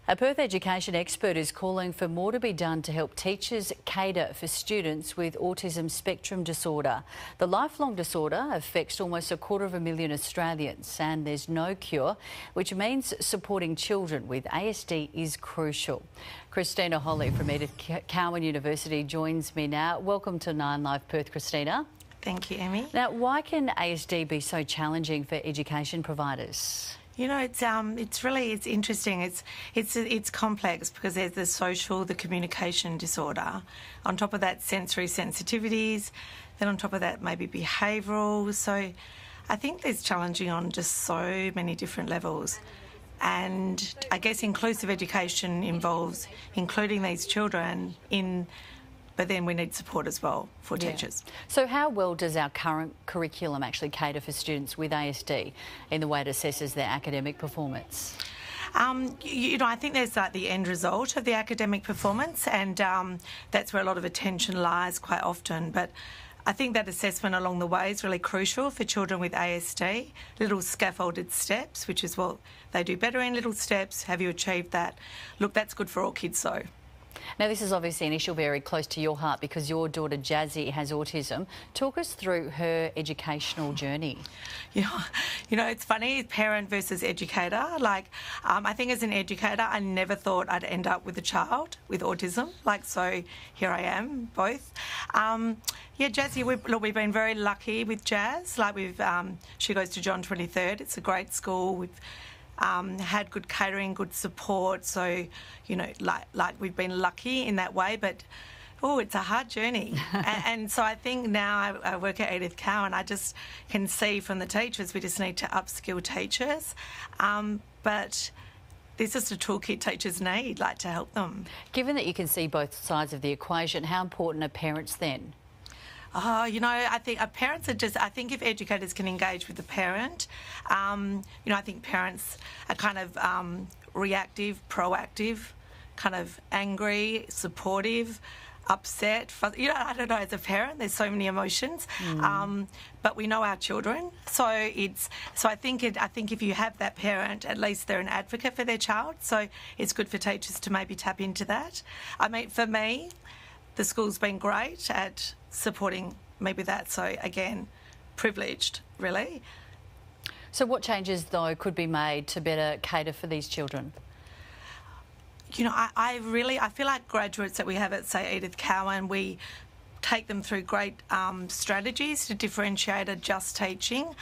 A Perth education expert is calling for more to be done to help teachers cater for students with autism spectrum disorder. The lifelong disorder affects almost 250,000 Australians and there's no cure, which means supporting children with ASD is crucial. Christina Holly from Edith Cowan University joins me now. Welcome to 9 Live Perth, Christina. Thank you, Amy. Now, why can ASD be so challenging for education providers? You know, it's interesting. It's complex because there's the social, the communication disorder. On top of that, sensory sensitivities. Then on top of that, maybe behavioural. So I think there's challenging on just so many different levels. And I guess inclusive education involves including these children in. But then we need support as well for teachers. So how well does our current curriculum actually cater for students with ASD in the way it assesses their academic performance? You know, I think there's like the end result of the academic performance, and that's where a lot of attention lies quite often. But I think that assessment along the way is really crucial for children with ASD. Little scaffolded steps, which is what they do better in, little steps. Have you achieved that? Look, that's good for all kids though. Now, this is obviously an issue very close to your heart because your daughter Jazzy has autism. Talk us through her educational journey. You know, it's funny, parent versus educator. Like, I think as an educator, I never thought I'd end up with a child with autism. Like, so here I am, both. Yeah, Jazzy, we've been very lucky with Jazz. Like, she goes to John 23rd. It's a great school. We've had good catering, good support. So, you know, like we've been lucky in that way. But, it's a hard journey. and so I think now I work at Edith Cowan, I just can see from the teachers we just need to upskill teachers. But this is a toolkit teachers need, like, to help them. Given that you can see both sides of the equation, how important are parents then? Oh, you know, I think parents are I think if educators can engage with the parent, you know, I think parents are kind of reactive, proactive, kind of angry, supportive, upset. You know, I don't know, as a parent, there's so many emotions, but we know our children. So I think if you have that parent, at least they're an advocate for their child. So it's good for teachers to maybe tap into that. I mean, for me, the school's been great at supporting me with that. So again, privileged, really. So what changes, though, could be made to better cater for these children? You know, I feel like graduates that we have at, say, Edith Cowan, we take them through great strategies to differentiate, adjust teaching.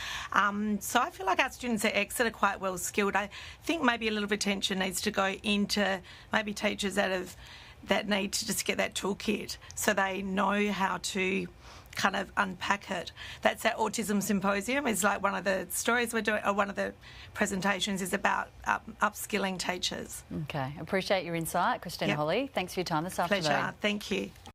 So I feel like our students at Exeter are quite well skilled. I think maybe a little bit of attention needs to go into maybe teachers that need to just get that toolkit so they know how to kind of unpack it. That's our Autism Symposium. Is like one of the stories we're doing, or one of the presentations is about upskilling teachers. Okay, appreciate your insight, Christina Holly. Thanks for your time this afternoon. Pleasure, thank you.